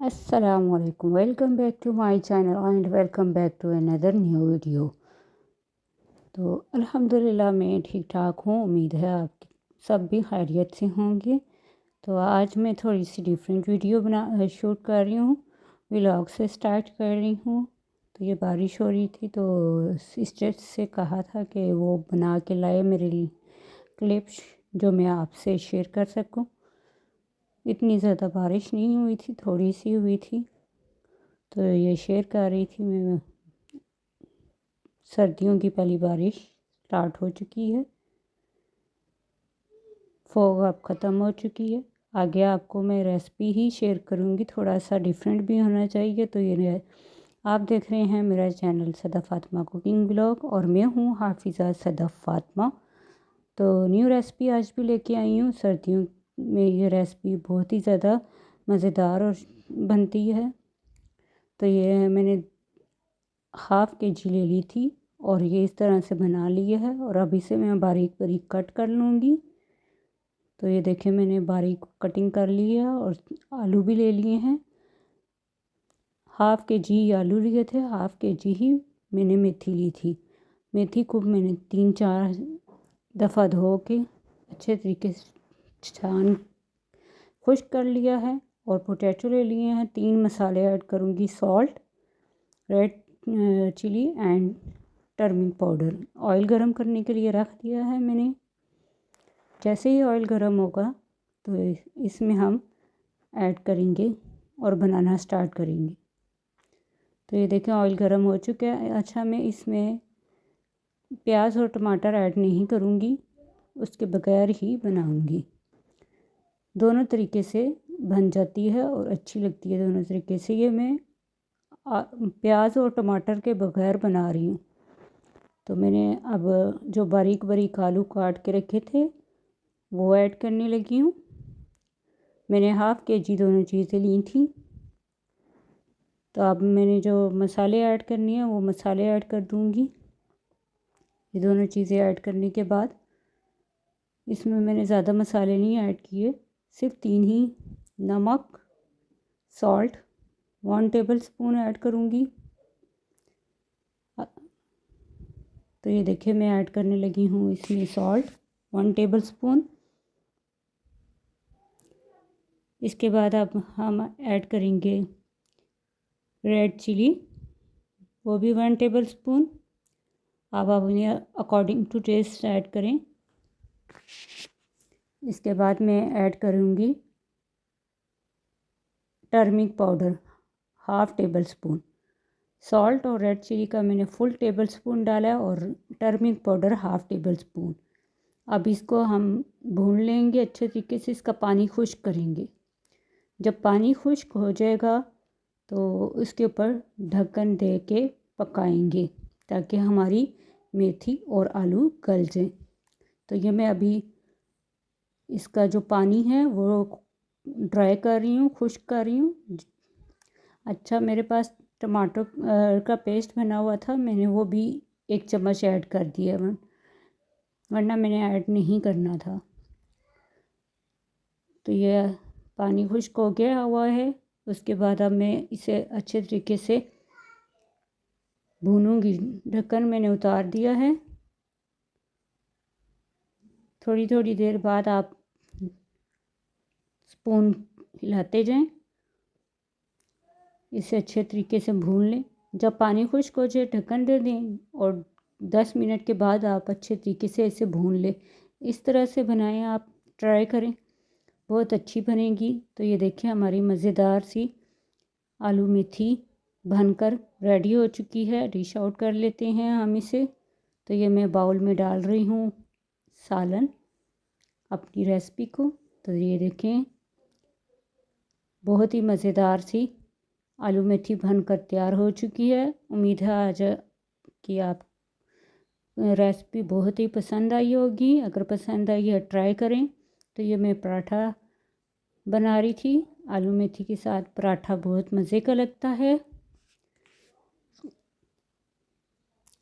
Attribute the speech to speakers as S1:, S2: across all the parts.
S1: Assalamualaikum. Welcome back to my channel and welcome back to another new video। तो अल्हम्दुलिल्लाह मैं ठीक ठाक हूँ। उम्मीद है आप सब भी खैरियत से होंगे। तो आज मैं थोड़ी सी डिफरेंट वीडियो शूट कर रही हूँ। व्लॉग से स्टार्ट कर रही हूँ। तो ये बारिश हो रही थी तो सिस्टर से कहा था कि वो बना के लाए मेरे लिए क्लिप्स जो मैं आपसे शेयर कर सकूँ। इतनी ज़्यादा बारिश नहीं हुई थी, थोड़ी सी हुई थी, तो ये शेयर कर रही थी मैं। सर्दियों की पहली बारिश स्टार्ट हो चुकी है, फॉग अब ख़त्म हो चुकी है। आगे आपको मैं रेसिपी ही शेयर करूँगी, थोड़ा सा डिफरेंट भी होना चाहिए। तो ये आप देख रहे हैं मेरा channel Sadaf Fatima cooking blog और मैं हूँ हाफिज़ा सदफ़ फ़ातिमा। तो न्यू रेसिपी आज भी लेके आई हूँ। सर्दियों में ये रेसिपी बहुत ही ज़्यादा मज़ेदार और बनती है। तो ये मैंने ½ kg ले ली थी और ये इस तरह से बना लिए है और अब इसे मैं बारीक बारीक कट कर लूँगी। तो ये देखिए मैंने बारीक कटिंग कर ली है और आलू भी ले लिए हैं। ½ kg आलू लिए थे, ½ kg ही मैंने मेथी ली थी। मेथी को मैंने 3-4 दफ़ा धो के अच्छे तरीके से छान खुश्क कर लिया है। और पोटैटो ले लिए हैं। 3 मसाले ऐड करूँगी, salt, red chilli and turmeric powder. Oil गरम करने के लिए रख दिया है मैंने। जैसे ही ऑयल गरम होगा तो इसमें हम ऐड करेंगे और बनाना स्टार्ट करेंगे। तो ये देखें ऑयल गरम हो चुका है। अच्छा, मैं इसमें प्याज और टमाटर ऐड नहीं करूँगी, उसके बगैर ही बनाऊँगी। दोनों तरीके से बन जाती है और अच्छी लगती है दोनों तरीके से। ये मैं प्याज और टमाटर के बगैर बना रही हूँ। तो मैंने अब जो बारीक बारीक आलू काट के रखे थे वो ऐड करने लगी हूँ। मैंने ½ kg दोनों चीज़ें ली थी। तो अब मैंने जो मसाले ऐड करनी है वो मसाले ऐड कर दूँगी। ये दोनों चीज़ें ऐड करने के बाद इसमें मैंने ज़्यादा मसाले नहीं ऐड किए, सिर्फ 3 ही। नमक, सॉल्ट 1 टेबल स्पून ऐड करूँगी। तो ये देखिए मैं ऐड करने लगी हूँ इसमें सॉल्ट 1 टेबल स्पून। इसके बाद अब हम ऐड करेंगे रेड चिली, वो भी 1 टेबल स्पून। अब आप उन्हें अकॉर्डिंग टू टेस्ट ऐड करें। इसके बाद मैं ऐड करूँगी turmeric powder ½ table spoon. Salt और रेड चिली का मैंने फुल टेबल स्पून डाला है और टर्मरिक पाउडर ½ टेबल स्पून। अब इसको हम भून लेंगे अच्छे तरीके से, इसका पानी खुश्क करेंगे। जब पानी खुश्क हो जाएगा तो उसके ऊपर ढक्कन दे के पकाएंगे ताकि हमारी मेथी और आलू गल जाए। तो ये मैं अभी इसका जो पानी है वो ड्राई कर रही हूँ, खुश्क कर रही हूँ। अच्छा, मेरे पास टमाटर का पेस्ट बना हुआ था, मैंने वो भी 1 चम्मच ऐड कर दिया, वरना मैंने ऐड नहीं करना था। तो ये पानी खुश्क हो गया हुआ है। उसके बाद अब मैं इसे अच्छे तरीके से भूनूंगी। ढक्कन मैंने उतार दिया है। थोड़ी थोड़ी देर बाद आप स्पून हिलाते जाएं, इसे अच्छे तरीके से भून लें। जब पानी खुश्क हो जाए ढक्कन दे दें और 10 मिनट के बाद आप अच्छे तरीके से इसे भून लें। इस तरह से बनाएं, आप ट्राई करें, बहुत अच्छी बनेगी। तो ये देखिए हमारी मज़ेदार सी आलू मेथी बनकर रेडी हो चुकी है। डिश आउट कर लेते हैं हम इसे। तो ये मैं बाउल में डाल रही हूँ सालन अपनी रेसिपी को। तो ये देखें बहुत ही मज़ेदार सी आलू मेथी बनकर तैयार हो चुकी है। उम्मीद है आज कि आप रेसिपी बहुत ही पसंद आई होगी। अगर पसंद आई है ट्राई करें। तो ये मैं पराठा बना रही थी आलू मेथी के साथ। पराठा बहुत मज़े का लगता है।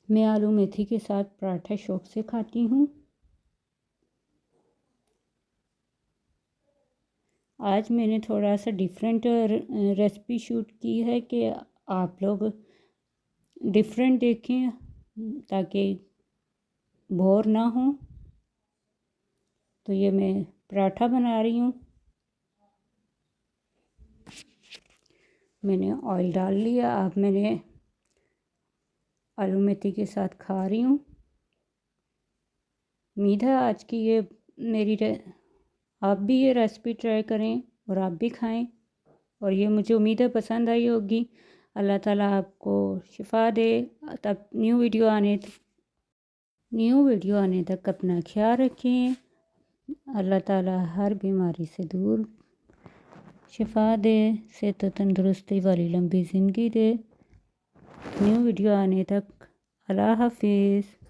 S1: मैं आलू मेथी के साथ पराठा शौक़ से खाती हूँ। आज मैंने थोड़ा सा डिफरेंट रेसिपी शूट की है कि आप लोग डिफरेंट देखें ताकि बोर ना हो। तो ये मैं पराठा बना रही हूँ। मैंने ऑयल डाल लिया। अब मैंने आलू मेथी के साथ खा रही हूँ। उम्मीद है आज की ये आप भी ये रेसिपी ट्राई करें और आप भी खाएं, और ये मुझे उम्मीद है पसंद आई होगी। अल्लाह ताला आपको शिफा दे। तब न्यू वीडियो आने तक अपना ख्याल रखें। अल्लाह ताला हर बीमारी से दूर शिफा दे, सेहत तंदुरुस्ती वाली लंबी ज़िंदगी दे। न्यू वीडियो आने तक अल्लाह हाफिज़।